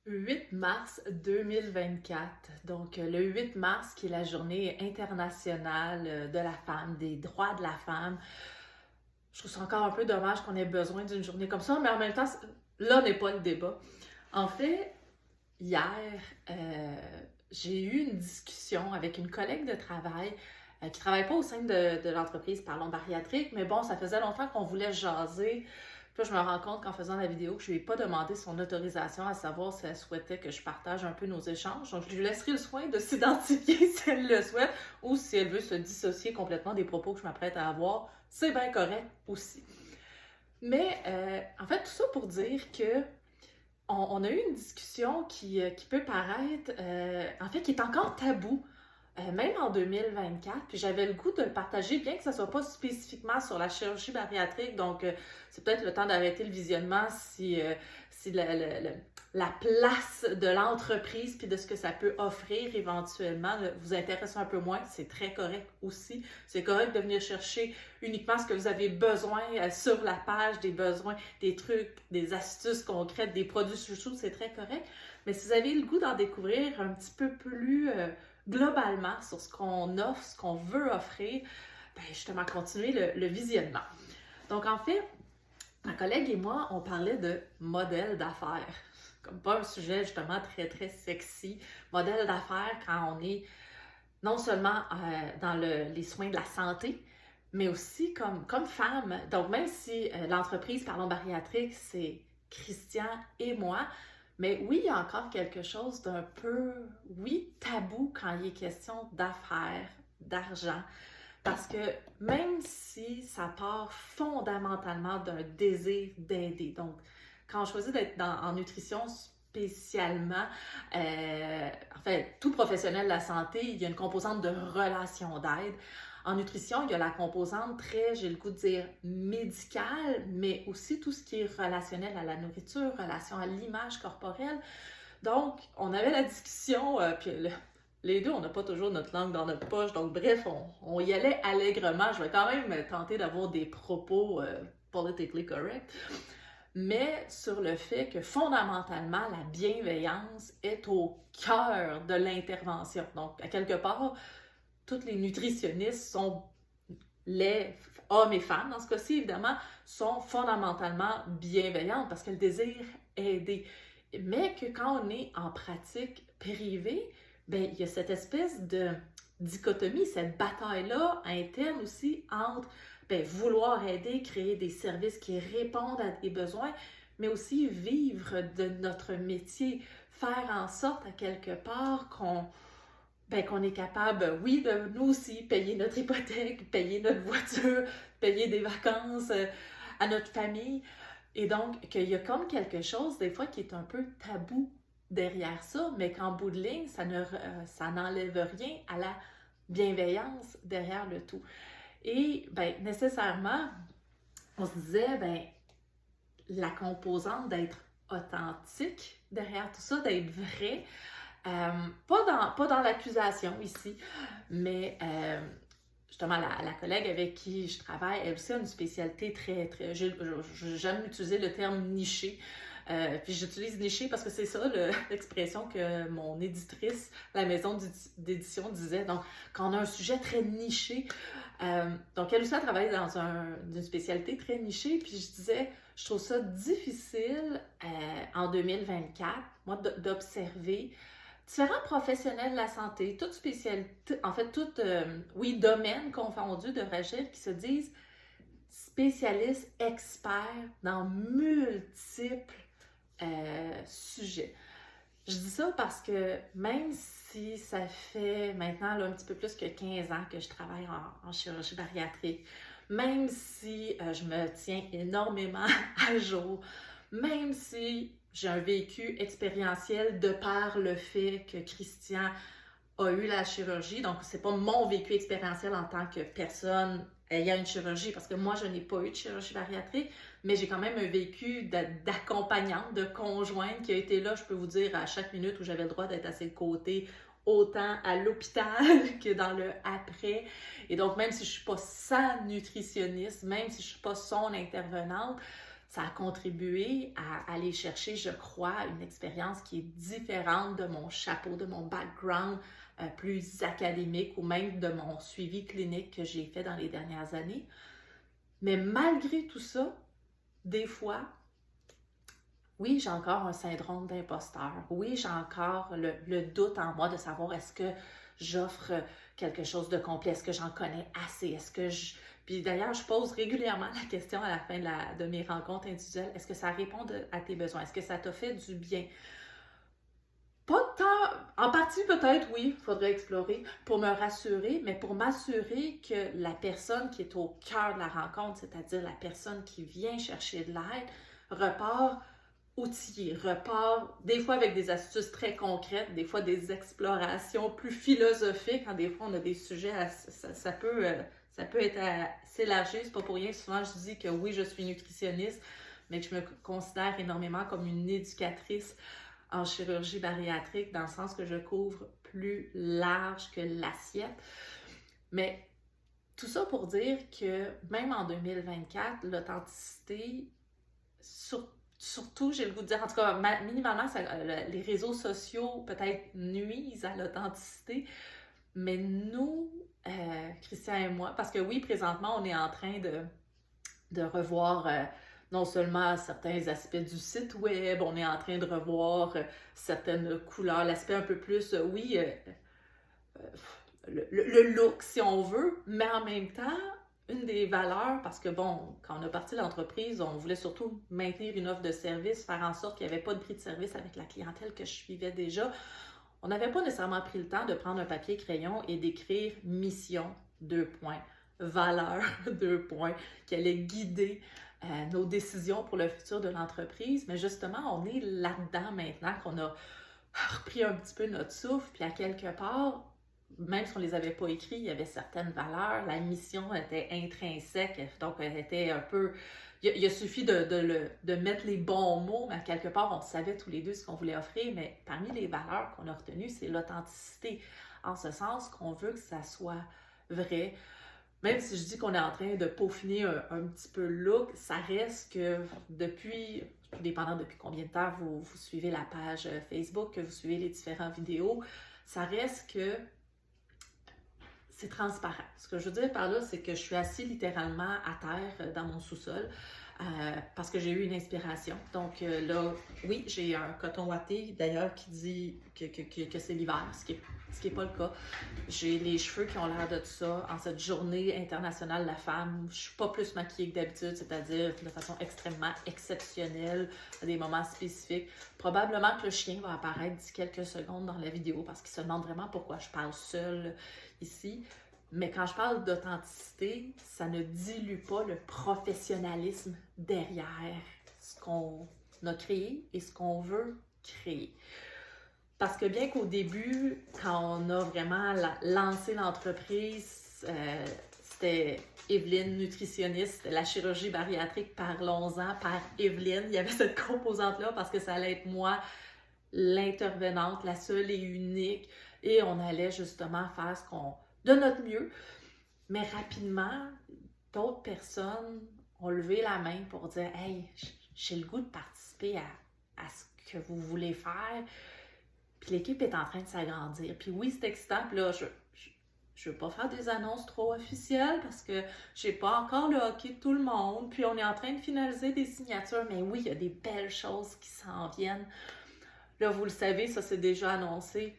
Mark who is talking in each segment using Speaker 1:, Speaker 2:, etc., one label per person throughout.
Speaker 1: 8 mars 2024. Donc, le 8 mars, qui est la journée internationale de la femme, des droits de la femme. Je trouve ça encore un peu dommage qu'on ait besoin d'une journée comme ça, mais en même temps, là n'est pas le débat. En fait, hier, euh, j'ai eu une discussion avec une collègue de travail qui ne travaille pas au sein de l'entreprise Parlons Bariatrique, mais bon, ça faisait longtemps qu'on voulait jaser. Puis là, je me rends compte qu'en faisant la vidéo, que je ne lui ai pas demandé son autorisation à savoir si elle souhaitait que je partage un peu nos échanges. Donc, je lui laisserai le soin de s'identifier si elle le souhaite ou si elle veut se dissocier complètement des propos que je m'apprête à avoir. C'est bien correct aussi. Mais en fait, tout ça pour dire que on a eu une discussion qui peut paraître, en fait, qui est encore tabou, même en 2024. Puis j'avais le goût de le partager, bien que ça ne soit pas spécifiquement sur la chirurgie bariatrique. Donc, c'est peut-être le temps d'arrêter le visionnement si la place de l'entreprise puis de ce que ça peut offrir éventuellement vous intéresse un peu moins. C'est très correct aussi. C'est correct de venir chercher uniquement ce que vous avez besoin sur la page, des besoins, des trucs, des astuces concrètes, des produits chouchous, c'est très correct. Mais si vous avez le goût d'en découvrir un petit peu plus globalement sur ce qu'on offre, ce qu'on veut offrir, ben justement, continuer le visionnement. Donc, en fait, ma collègue et moi, on parlait de modèle d'affaires. Comme pas un sujet justement très, très sexy. Modèle d'affaires quand on est non seulement dans les soins de la santé, mais aussi comme femme. Donc, même si l'entreprise Parlons Bariatrique, c'est Christian et moi, mais oui, il y a encore quelque chose d'un peu, oui, tabou quand il est question d'affaires, d'argent. Parce que même si ça part fondamentalement d'un désir d'aider, donc quand on choisit d'être en nutrition spécialement, en fait, tout professionnel de la santé, il y a une composante de relation d'aide. En nutrition, il y a la composante très, j'ai le goût de dire, médicale, mais aussi tout ce qui est relationnel à la nourriture, relation à l'image corporelle. Donc, on avait la discussion, puis les deux, on n'a pas toujours notre langue dans notre poche. Donc, bref, on y allait allègrement. Je vais quand même tenter d'avoir des propos politically correct. Mais sur le fait que fondamentalement, la bienveillance est au cœur de l'intervention. Donc, à quelque part, toutes les nutritionnistes sont les hommes et femmes, dans ce cas-ci, évidemment, sont fondamentalement bienveillantes parce qu'elles désirent aider. Mais que quand on est en pratique privée, ben, il y a cette espèce de dichotomie, cette bataille-là interne aussi entre ben, vouloir aider, créer des services qui répondent à des besoins, mais aussi vivre de notre métier, faire en sorte à quelque part qu'on est capable, oui, de nous aussi payer notre hypothèque, payer notre voiture, payer des vacances à notre famille. Et donc, qu'il y a comme quelque chose, des fois, qui est un peu tabou derrière ça, mais qu'en bout de ligne, ça n'enlève rien à la bienveillance derrière le tout. Et, ben, nécessairement, on se disait, ben, la composante d'être authentique derrière tout ça, d'être vrai, pas dans l'accusation ici, mais justement, la collègue avec qui je travaille, elle aussi a une spécialité très... J'aime utiliser le terme niché. Puis j'utilise niché parce que c'est ça l'expression que mon éditrice, la maison d'édition, disait. Donc, quand on a un sujet très niché, donc elle aussi a travaillé dans une spécialité très nichée, puis je disais, je trouve ça difficile en 2024, moi, d'observer différents professionnels de la santé, toutes spécialités, en fait, toutes, oui, domaines confondus, devrais-je dire, qui se disent spécialistes, experts dans multiples sujets. Je dis ça parce que même si ça fait maintenant là, un petit peu plus que 15 ans que je travaille en chirurgie bariatrique, même si je me tiens énormément à jour, même si j'ai un vécu expérientiel de par le fait que Christian a eu la chirurgie, donc c'est pas mon vécu expérientiel en tant que personne ayant une chirurgie, parce que moi je n'ai pas eu de chirurgie bariatrique, mais j'ai quand même un vécu d'accompagnante, de conjointe qui a été là, je peux vous dire, à chaque minute où j'avais le droit d'être à ses côtés, autant à l'hôpital que dans le après. Et donc, même si je ne suis pas sa nutritionniste, même si je ne suis pas son intervenante, ça a contribué à aller chercher, je crois, une expérience qui est différente de mon chapeau, de mon background plus académique ou même de mon suivi clinique que j'ai fait dans les dernières années. Mais malgré tout ça, des fois, oui, j'ai encore un syndrome d'imposteur. Oui, j'ai encore le doute en moi de savoir est-ce que j'offre quelque chose de complet, est-ce que j'en connais assez, est-ce que je... Puis d'ailleurs, je pose régulièrement la question à la fin de mes rencontres individuelles, est-ce que ça répond à tes besoins? Est-ce que ça t'a fait du bien? Pas tant, en partie peut-être, oui, il faudrait explorer pour me rassurer, mais pour m'assurer que la personne qui est au cœur de la rencontre, c'est-à-dire la personne qui vient chercher de l'aide, repart outillée, repart des fois avec des astuces très concrètes, des fois des explorations plus philosophiques, quand des fois on a des sujets, ça peut être assez élargi, c'est pas pour rien, souvent je dis que oui, je suis nutritionniste, mais que je me considère énormément comme une éducatrice en chirurgie bariatrique, dans le sens que je couvre plus large que l'assiette. Mais tout ça pour dire que même en 2024, l'authenticité, surtout, j'ai le goût de dire, en tout cas, minimalement, les réseaux sociaux peut-être nuisent à l'authenticité, mais nous, Christian et moi, parce que oui, présentement, on est en train de revoir non seulement certains aspects du site web, on est en train de revoir certaines couleurs, l'aspect un peu plus, le look si on veut, mais en même temps, une des valeurs, parce que bon, quand on a parti l'entreprise, on voulait surtout maintenir une offre de service, faire en sorte qu'il n'y avait pas de prix de service avec la clientèle que je suivais déjà. On n'avait pas nécessairement pris le temps de prendre un papier crayon et d'écrire mission, 2 points, valeur, 2 points, qui allait guider nos décisions pour le futur de l'entreprise. Mais justement, on est là-dedans maintenant qu'on a repris un petit peu notre souffle, puis à quelque part, même si on ne les avait pas écrits, il y avait certaines valeurs. La mission était intrinsèque, donc elle était un peu... Il a suffi de mettre les bons mots, mais à quelque part, on savait tous les deux ce qu'on voulait offrir, mais parmi les valeurs qu'on a retenues, c'est l'authenticité, en ce sens qu'on veut que ça soit vrai. Même si je dis qu'on est en train de peaufiner un petit peu le look, ça reste que depuis, tout dépendant depuis combien de temps vous suivez la page Facebook, que vous suivez les différentes vidéos, ça reste que c'est transparent. Ce que je veux dire par là, c'est que je suis assise littéralement à terre dans mon sous-sol parce que j'ai eu une inspiration. Donc là, oui, j'ai un coton ouaté d'ailleurs qui dit que c'est l'hiver, ce qui est pas le cas. J'ai les cheveux qui ont l'air de tout ça. En cette journée internationale de la femme, je suis pas plus maquillée que d'habitude, c'est-à-dire de façon extrêmement exceptionnelle, à des moments spécifiques. Probablement que le chien va apparaître d'ici quelques secondes dans la vidéo parce qu'il se demande vraiment pourquoi je parle seule ici. Mais quand je parle d'authenticité, ça ne dilue pas le professionnalisme derrière ce qu'on a créé et ce qu'on veut créer. Parce que bien qu'au début, quand on a vraiment lancé l'entreprise, c'était Evelyne, nutritionniste, la chirurgie bariatrique, parlons-en, par Evelyne. Il y avait cette composante-là parce que ça allait être moi, l'intervenante, la seule et unique. Et on allait justement faire de notre mieux. Mais rapidement, d'autres personnes ont levé la main pour dire « Hey, j'ai le goût de participer à ce que vous voulez faire. » Puis l'équipe est en train de s'agrandir. Puis oui, c'est excitant. Puis là, je veux pas faire des annonces trop officielles parce que j'ai pas encore le hockey de tout le monde. Puis on est en train de finaliser des signatures. Mais oui, il y a des belles choses qui s'en viennent. Là, vous le savez, ça c'est déjà annoncé.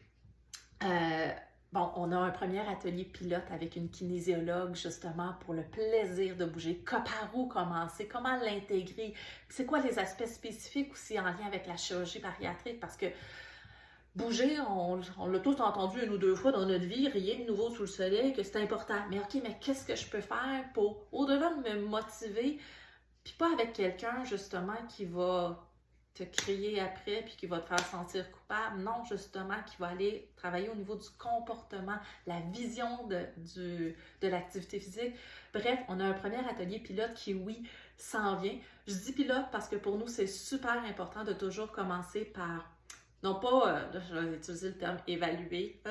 Speaker 1: Bon, on a un premier atelier pilote avec une kinésiologue justement pour le plaisir de bouger. Par où commencer? Comment l'intégrer? C'est quoi les aspects spécifiques aussi en lien avec la chirurgie bariatrique? Parce que bouger, on l'a tous entendu une ou deux fois dans notre vie, rien de nouveau sous le soleil, que c'est important. Mais OK, mais qu'est-ce que je peux faire pour, au-delà de me motiver, puis pas avec quelqu'un justement qui va te crier après puis qui va te faire sentir coupable. Non, justement, qui va aller travailler au niveau du comportement, la vision de l'activité physique. Bref, on a un premier atelier pilote qui, oui, s'en vient. Je dis pilote parce que pour nous, c'est super important de toujours commencer par non pas, là, je vais utiliser le terme évaluer,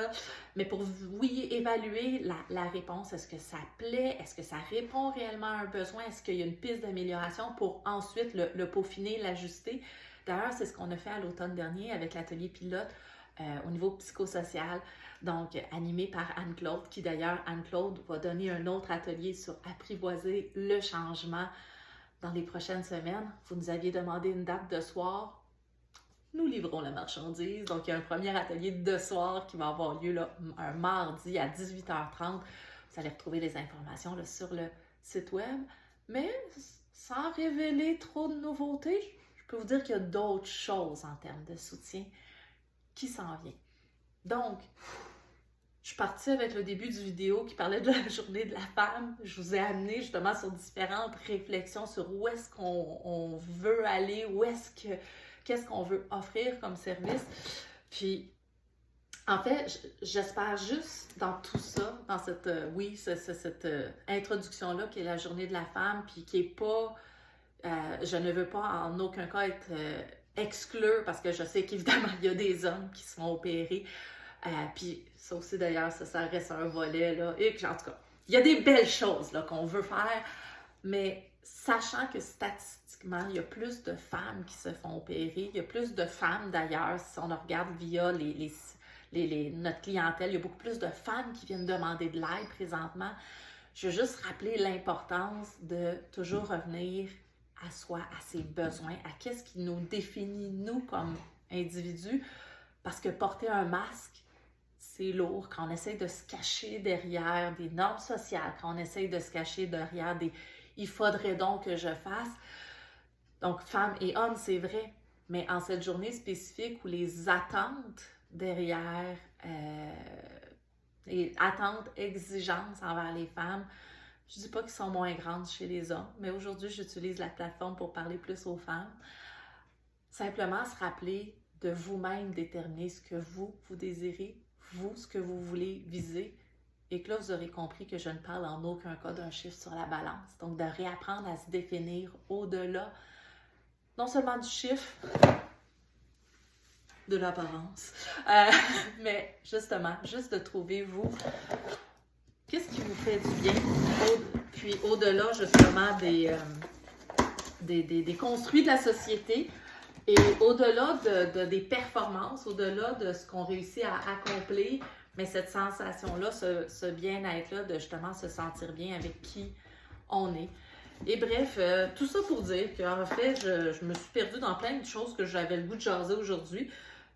Speaker 1: mais pour, oui, évaluer la réponse. Est-ce que ça plaît? Est-ce que ça répond réellement à un besoin? Est-ce qu'il y a une piste d'amélioration pour ensuite le peaufiner, l'ajuster? D'ailleurs, c'est ce qu'on a fait à l'automne dernier avec l'atelier pilote au niveau psychosocial, donc animé par Anne-Claude, qui d'ailleurs, Anne-Claude va donner un autre atelier sur apprivoiser le changement dans les prochaines semaines. Vous nous aviez demandé une date de soir. Nous livrons la marchandise. Donc, il y a un premier atelier de soir qui va avoir lieu là, un mardi à 18h30. Vous allez retrouver les informations là, sur le site web. Mais sans révéler trop de nouveautés, je peux vous dire qu'il y a d'autres choses en termes de soutien qui s'en viennent. Donc, je suis partie avec le début du vidéo qui parlait de la journée de la femme. Je vous ai amené justement sur différentes réflexions sur où est-ce qu'on veut aller, qu'est-ce qu'on veut offrir comme service. Puis, en fait, j'espère juste dans tout ça, dans cette, cette introduction-là qui est la journée de la femme, puis qui est pas, je ne veux pas en aucun cas être exclure, parce que je sais qu'évidemment, il y a des hommes qui se font opérer. Puis ça aussi d'ailleurs, ça reste un volet, là, et en tout cas, il y a des belles choses là, qu'on veut faire, mais sachant que statistiquement, il y a plus de femmes qui se font opérer, il y a plus de femmes d'ailleurs, si on regarde via notre clientèle, il y a beaucoup plus de femmes qui viennent demander de l'aide présentement. Je veux juste rappeler l'importance de toujours revenir à soi, à ses besoins, à qu'est-ce qui nous définit, nous, comme individus, parce que porter un masque, c'est lourd, quand on essaie de se cacher derrière des normes sociales, quand on essaie de se cacher derrière des « il faudrait donc que je fasse ». Donc, femmes et hommes, c'est vrai, mais en cette journée spécifique où les attentes derrière, les attentes, exigences envers les femmes, je ne dis pas qu'ils sont moins grandes chez les hommes, mais aujourd'hui, j'utilise la plateforme pour parler plus aux femmes. Simplement se rappeler de vous-même déterminer ce que vous désirez, vous, ce que vous voulez viser, et que là, vous aurez compris que je ne parle en aucun cas d'un chiffre sur la balance. Donc, de réapprendre à se définir au-delà, non seulement du chiffre, de l'apparence, mais justement, juste de trouver, vous, qu'est-ce qui vous fait du bien, puis au-delà, justement, des construits de la société, et au-delà des performances, au-delà de ce qu'on réussit à accomplir, mais cette sensation-là, ce bien-être-là, de justement se sentir bien avec qui on est. Et bref, tout ça pour dire qu'en fait, je me suis perdue dans plein de choses que j'avais le goût de jaser aujourd'hui,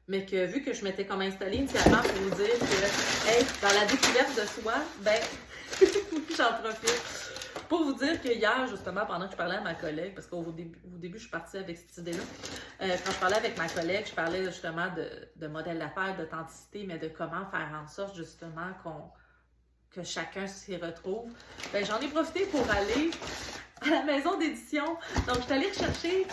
Speaker 1: mais que vu que je m'étais comme installée initialement pour vous dire que, hey, dans la découverte de soi, ben, j'en profite. Pour vous dire que hier, justement, pendant que je parlais à ma collègue, parce qu'au début, je suis partie avec cette idée-là, quand je parlais avec ma collègue, je parlais justement de modèle d'affaires, d'authenticité, mais de comment faire en sorte, justement, que chacun s'y retrouve. Ben, j'en ai profité pour aller à la maison d'édition. Donc, je suis allée rechercher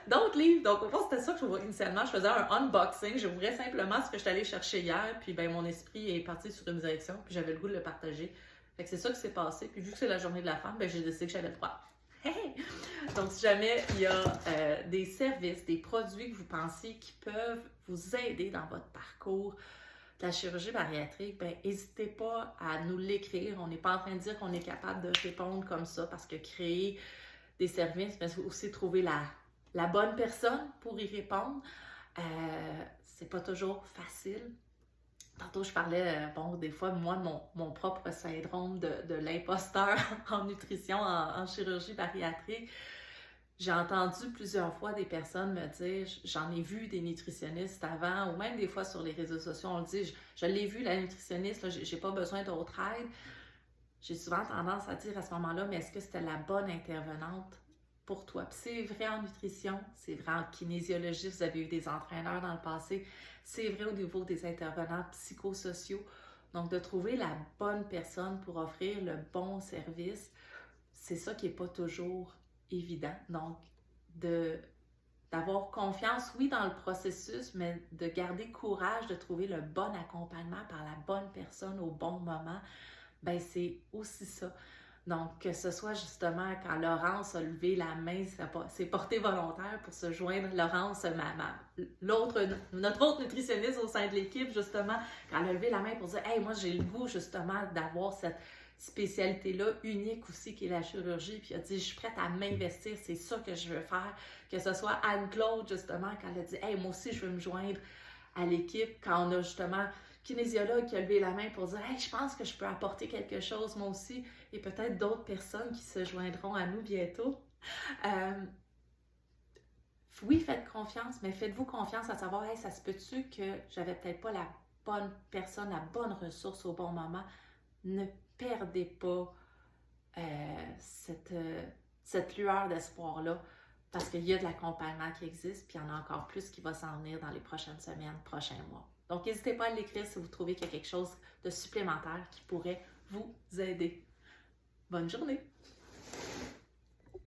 Speaker 1: d'autres livres. Donc, au fond, c'était ça que initialement, je faisais un unboxing. J'ouvrais simplement ce que je suis allée chercher hier, puis ben, mon esprit est parti sur une direction, puis j'avais le goût de le partager. Fait que c'est ça qui s'est passé. Puis vu que c'est la journée de la femme, ben j'ai décidé que j'avais le droit. Hey! Donc, si jamais il y a des services, des produits que vous pensez qui peuvent vous aider dans votre parcours de la chirurgie bariatrique, ben n'hésitez pas à nous l'écrire. On n'est pas en train de dire qu'on est capable de répondre comme ça, parce que créer des services, mais aussi trouver la bonne personne pour y répondre, c'est pas toujours facile. Tantôt, je parlais, des fois, moi, de mon propre syndrome de l'imposteur en nutrition, en chirurgie bariatrique. J'ai entendu plusieurs fois des personnes me dire, j'en ai vu des nutritionnistes avant, ou même des fois sur les réseaux sociaux, on le dit, je l'ai vu, la nutritionniste, là, j'ai pas besoin d'autre aide. J'ai souvent tendance à dire à ce moment-là, mais est-ce que c'était la bonne intervenante pour toi? Puis c'est vrai en nutrition, c'est vrai en kinésiologie, vous avez eu des entraîneurs dans le passé, c'est vrai au niveau des intervenants psychosociaux. Donc, de trouver la bonne personne pour offrir le bon service, c'est ça qui n'est pas toujours évident. Donc, d'avoir confiance, oui, dans le processus, mais de garder courage de trouver le bon accompagnement par la bonne personne au bon moment, ben c'est aussi ça. Donc, que ce soit justement quand Laurence a levé la main, c'est porté volontaire pour se joindre. Laurence, notre autre nutritionniste au sein de l'équipe, justement, quand elle a levé la main pour dire « Hey, moi, j'ai le goût, justement, d'avoir cette spécialité-là unique aussi, qui est la chirurgie. » Puis elle a dit « Je suis prête à m'investir, c'est ça que je veux faire. » Que ce soit Anne-Claude, justement, quand elle a dit « Hey, moi aussi, je veux me joindre à l'équipe. » Quand on a justement kinésiologue qui a levé la main pour dire « Hey, je pense que je peux apporter quelque chose, moi aussi. » Et peut-être d'autres personnes qui se joindront à nous bientôt. Oui, faites confiance, mais faites-vous confiance à savoir, hey, ça se peut-tu que j'avais peut-être pas la bonne personne, la bonne ressource au bon moment. Ne perdez pas cette lueur d'espoir-là, parce qu'il y a de l'accompagnement qui existe, puis il y en a encore plus qui va s'en venir dans les prochaines semaines, prochains mois. Donc, n'hésitez pas à l'écrire si vous trouvez qu'il y a quelque chose de supplémentaire qui pourrait vous aider. Bonne journée!